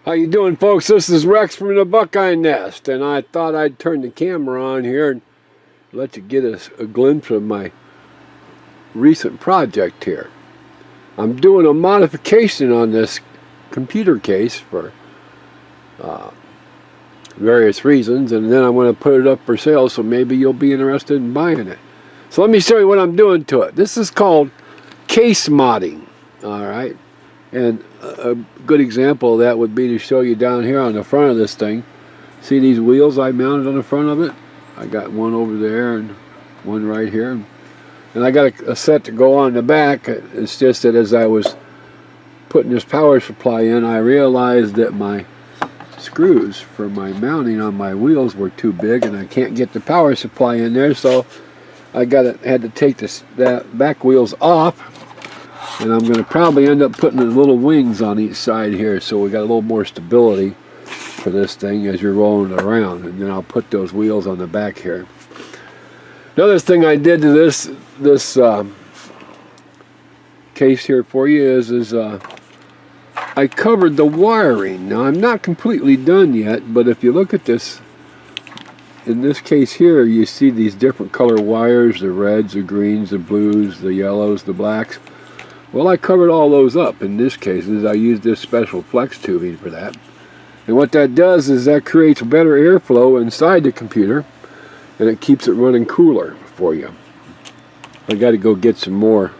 How you doing, folks? This is Rex from the Buckeyenest, and I thought I'd turn the camera on here and let you get a glimpse of my recent project here. I'm doing a modification on this computer case for various reasons, and then I'm going to put it up for sale, so maybe you'll be interested in buying it. So let me show you what I'm doing to it. This is called case modding, all right? And a good example of that would be to show you down here on the front of this thing. See these wheels I mounted on the front of it? I got one over there and one right here. And I got a set to go on the back. It's just that as I was putting this power supply in, I realized that my screws for my mounting on my wheels were too big and I can't get the power supply in there, so I had to take that back wheels off. And I'm going to probably end up putting the little wings on each side here, so we got a little more stability for this thing as you're rolling it around. And then I'll put those wheels on the back here. Another thing I did to this case here for you is I covered the wiring. Now I'm not completely done yet, but if you look at this, in this case here, you see these different color wires: the reds, the greens, the blues, the yellows, the blacks. Well, I covered all those up. In this case, I used this special flex tubing for that. And what that does is that creates better airflow inside the computer, and it keeps it running cooler for you. I got to go get some more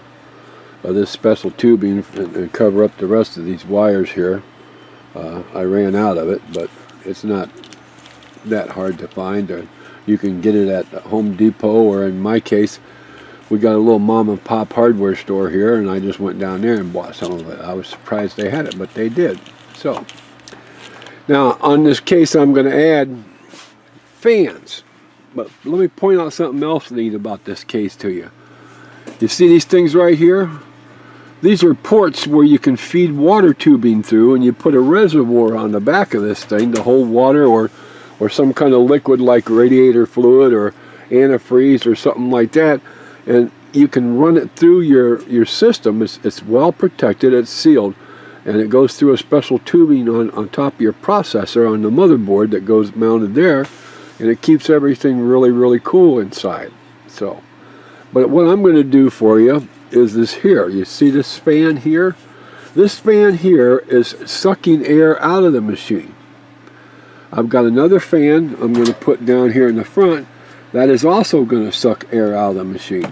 of this special tubing and cover up the rest of these wires here. I ran out of it, but it's not that hard to find. You can get it at Home Depot, or in my case, we got a little mom and pop hardware store here, and I just went down there and bought some of it. I was surprised they had it, but they did. So now on this case I'm going to add fans, but let me point out something else neat about this case to you. You see these things right here? These are ports where you can feed water tubing through, and you put a reservoir on the back of this thing to hold water or some kind of liquid like radiator fluid or antifreeze or something like that. And you can run it through your system. It's well protected, it's sealed, and it goes through a special tubing on top of your processor on the motherboard that goes mounted there, and it keeps everything really, really cool inside. So, but what I'm going to do for you is this here. You see this fan here? This fan here is sucking air out of the machine. I've got another fan I'm going to put down here in the front that is also going to suck air out of the machine.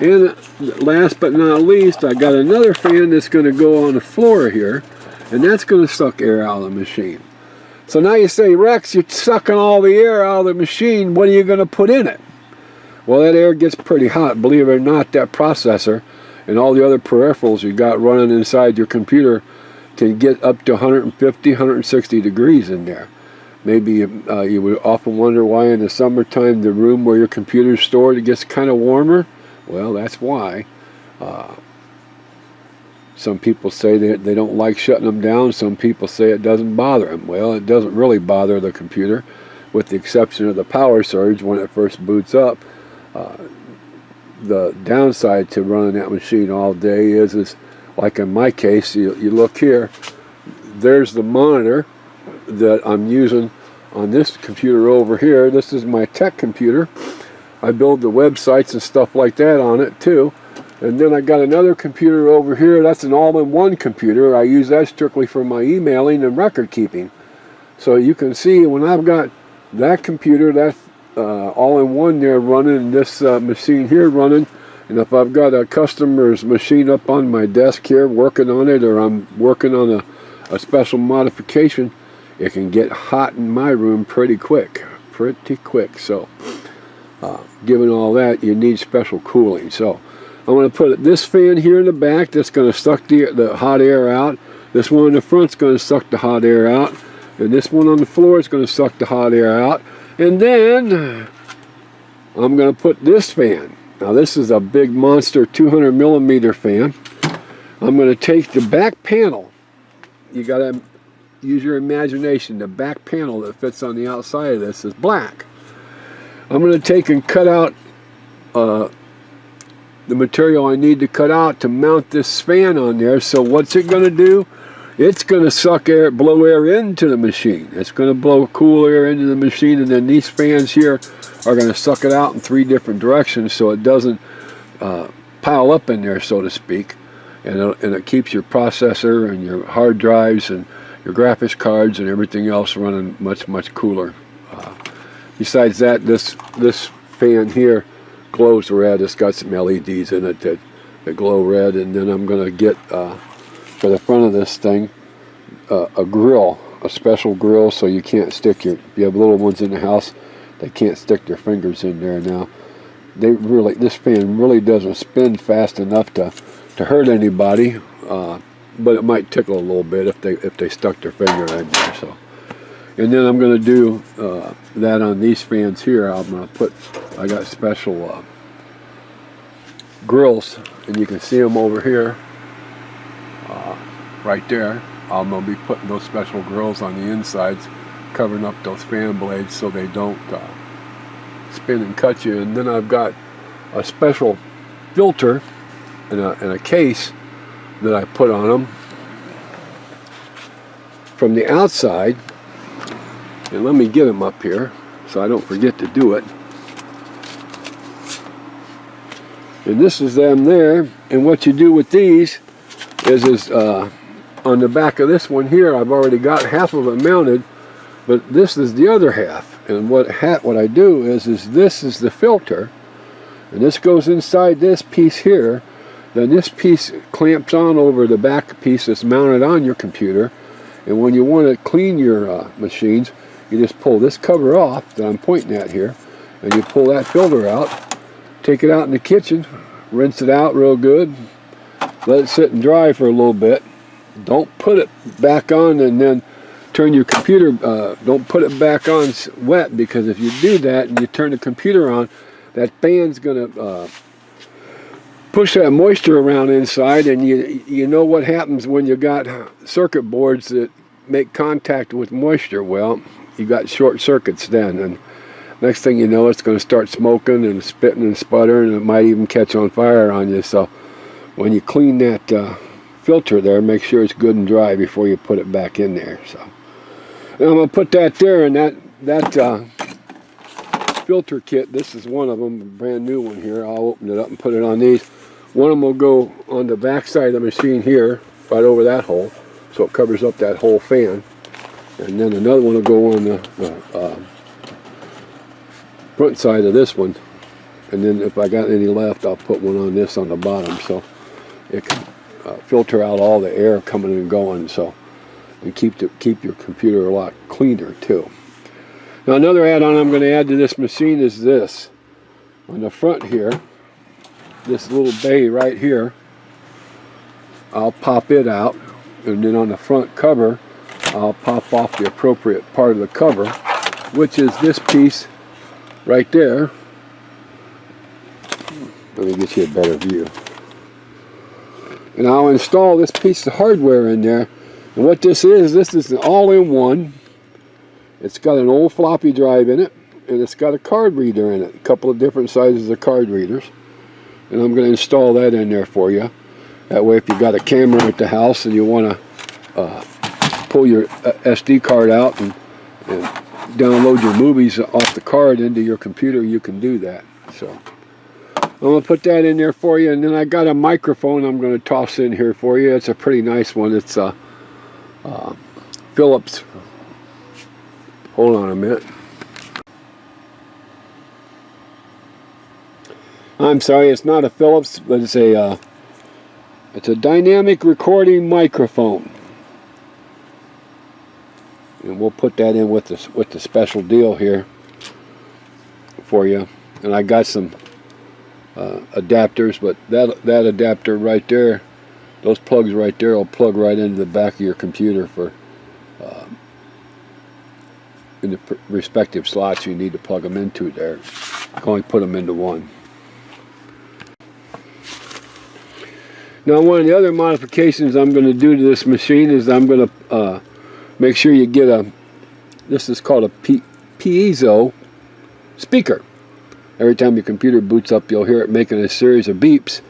And last but not least, I got another fan that's going to go on the floor here, and that's going to suck air out of the machine. So now you say, Rex, you're sucking all the air out of the machine, what are you going to put in it? Well, that air gets pretty hot. Believe it or not, that processor and all the other peripherals you got running inside your computer can get up to 150, 160 degrees in there. Maybe you would often wonder why in the summertime the room where your computer is stored, it gets kind of warmer. Well, that's why. Some people say that they don't like shutting them down. Some people say it doesn't bother them. Well, it doesn't really bother the computer, with the exception of the power surge when it first boots up. The downside to running that machine all day is like in my case, you look here, there's the monitor that I'm using on this computer over here. This is my tech computer. I build the websites and stuff like that on it too. And then I got another computer over here. That's an all-in-one computer. I use that strictly for my emailing and record keeping. So you can see when I've got that computer, that's all-in-one there running, and this machine here running, and if I've got a customer's machine up on my desk here working on it, or I'm working on a special modification, it can get hot in my room pretty quick. So given all that, you need special cooling. So I'm going to put this fan here in the back that's going to suck the hot air out. This one in the front is going to suck the hot air out, and this one on the floor is going to suck the hot air out. And then I'm going to put this fan. Now this is a big monster 200 millimeter fan. I'm going to take the back panel. You got to use your imagination. The back panel that fits on the outside of this is black. I'm going to take and cut out the material I need to cut out to mount this fan on there. So what's it going to do? it's going to suck air, blow air into the machine. It's going to blow cool air into the machine, and then these fans here are going to suck it out in 3 different directions so it doesn't pile up in there, so to speak. And it keeps your processor and your hard drives and your graphics cards and everything else running much, much cooler. Besides that, this fan here glows red. It's got some LEDs in it that glow red. And then I'm going to get, for the front of this thing, a grill, a special grill, so you can't stick if you have little ones in the house, they can't stick their fingers in there. Now, this fan really doesn't spin fast enough to hurt anybody, but it might tickle a little bit if they stuck their finger in there. So, and then I'm going to do that on these fans here. I'm going to I got special grills, and you can see them over here, right there. I'm going to be putting those special grills on the insides, covering up those fan blades so they don't spin and cut you. And then I've got a special filter in a case that I put on them from the outside. And let me get them up here so I don't forget to do it. And this is them there. And what you do with these is on the back of this one here, I've already got half of it mounted, but this is the other half. And what I do is this is the filter, and this goes inside this piece here. Then this piece clamps on over the back piece that's mounted on your computer. And when you want to clean your machines, you just pull this cover off that I'm pointing at here, and you pull that filter out, take it out in the kitchen, rinse it out real good, let it sit and dry for a little bit. Don't put it back on and then turn your computer, don't put it back on wet, because if you do that and you turn the computer on, that fan's going to push that moisture around inside, and you know what happens when you got circuit boards that make contact with moisture. Well, you got short circuits then, and next thing you know, it's going to start smoking and spitting and sputtering, and it might even catch on fire on you. So when you clean that filter there, make sure it's good and dry before you put it back in there. So and I'm going to put that there, and that filter kit, this is one of them, a brand new one here. I'll open it up and put it on these. One of them will go on the back side of the machine here, right over that hole, so it covers up that whole fan. And then another one will go on the front side of this one. And then if I got any left, I'll put one on this on the bottom, so it can filter out all the air coming and going, so and keep your computer a lot cleaner too. Now another add-on I'm going to add to this machine is this. On the front here, this little bay right here, I'll pop it out, and then on the front cover I'll pop off the appropriate part of the cover, which is this piece right there. Let me get you a better view. And I'll install this piece of hardware in there. And what this is an all-in-one. It's got an old floppy drive in it, and it's got a card reader in it, a couple of different sizes of card readers. And I'm going to install that in there for you. That way if you got a camera at the house and you want to pull your SD card out and download your movies off the card into your computer, you can do that. So I'm going to put that in there for you. And then I got a microphone I'm going to toss in here for you. It's a pretty nice one. It's a Philips. Hold on a minute. I'm sorry, it's not a Philips, but it's a dynamic recording microphone. And we'll put that in with the special deal here for you. And I got some adapters, but that adapter right there, those plugs right there will plug right into the back of your computer for in the respective slots you need to plug them into there. I can only put them into one. Now one of the other modifications I'm going to do to this machine is I'm going to make sure you get this is called a piezo speaker. Every time your computer boots up, you'll hear it making a series of beeps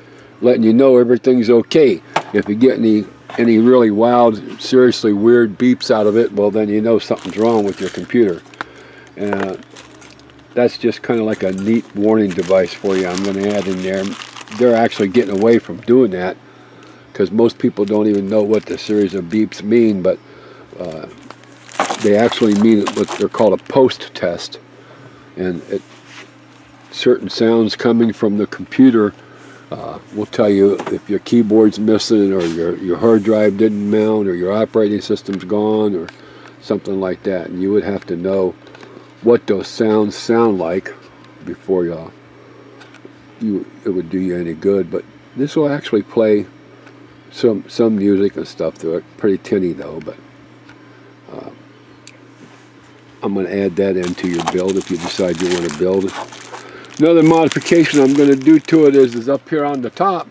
letting you know everything's okay. If you get any any really wild, seriously weird beeps out of it, well then you know something's wrong with your computer. And that's just kind of like a neat warning device for you. I'm going to add in there. They're actually getting away from doing that because most people don't even know what the series of beeps mean, but they actually mean what they're called a post test. And certain sounds coming from the computer will tell you if your keyboard's missing, or your hard drive didn't mount, or your operating system's gone, or something like that. And you would have to know what those sounds sound like before it would do you any good. But this will actually play some music and stuff through it. Pretty tinny though, but I'm going to add that into your build if you decide you want to build it. Another modification I'm going to do to it is up here on the top,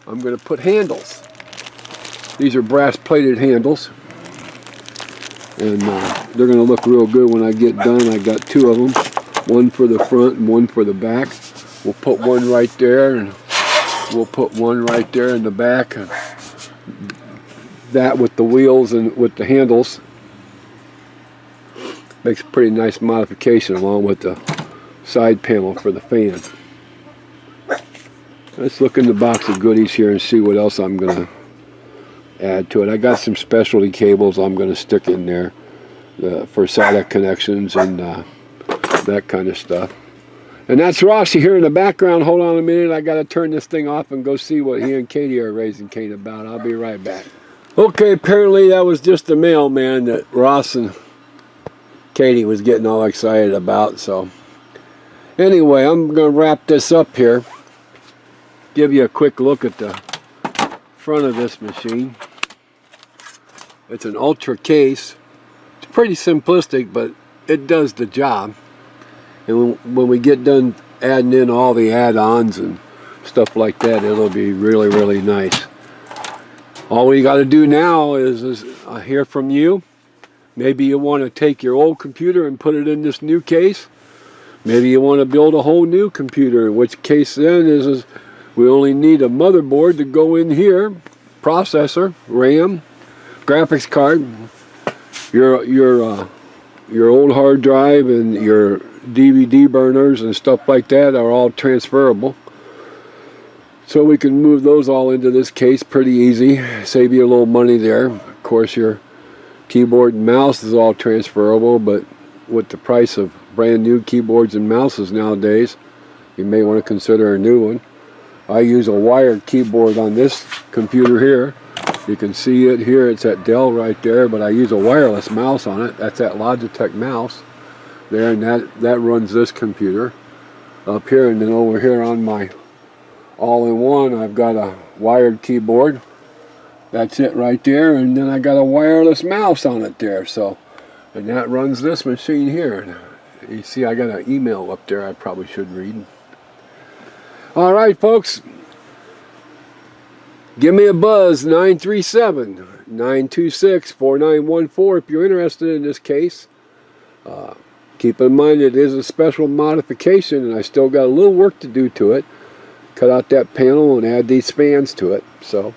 I'm going to put handles. These are brass plated handles, and they're going to look real good when I get done. I got two of them, one for the front and one for the back. We'll put one right there, and we'll put one right there in the back. That with the wheels and with the handles makes a pretty nice modification, along with the side panel for the fan. Let's look in the box of goodies here and see what else I'm going to add to it. I got some specialty cables I'm going to stick in there for SATA connections and that kind of stuff. And that's Rossi here in the background. Hold on a minute, I got to turn this thing off and go see what he and Katie are raising Cain about. I'll be right back. Okay, apparently that was just the mailman that Ross and Katie was getting all excited about. So anyway, I'm going to wrap this up here. Give you a quick look at the front of this machine. It's an Ultra case. It's pretty simplistic, but it does the job. And when we get done adding in all the add-ons and stuff like that, it'll be really, really nice. All we got to do now is hear from you. Maybe you want to take your old computer and put it in this new case. Maybe you want to build a whole new computer, in which case then is we only need a motherboard to go in here, processor, RAM, graphics card, your old hard drive and your DVD burners and stuff like that are all transferable. So we can move those all into this case pretty easy, save you a little money there. Of course, your keyboard and mouse is all transferable, but with the price of brand new keyboards and mouses nowadays, you may want to consider a new one. I use a wired keyboard on this computer here. You can see it here, it's at Dell right there, but I use a wireless mouse on it. That's that Logitech mouse there, and that runs this computer up here. And then over here on my all-in-one, I've got a wired keyboard. That's it right there, and then I got a wireless mouse on it there. So, and that runs this machine here. You see I got an email up there I probably should read. Alright folks, give me a buzz, 937-926-4914 if you're interested in this case. Keep in mind it is a special modification, and I still got a little work to do to it. Cut out that panel and add these fans to it. So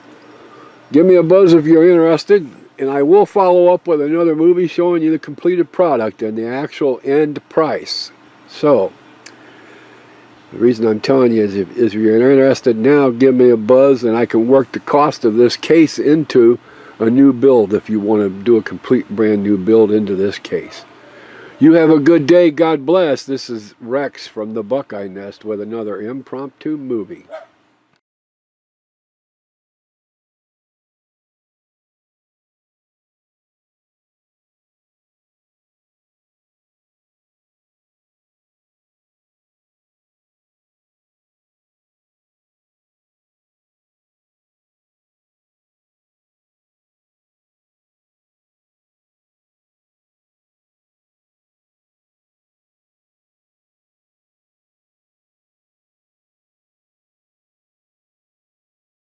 give me a buzz if you're interested, and I will follow up with another movie showing you the completed product and the actual end price. So the reason I'm telling you is if you're interested now, give me a buzz and I can work the cost of this case into a new build if you want to do a complete brand new build into this case. You have a good day. God bless. This is Rex from the Buckeyenest with another impromptu movie.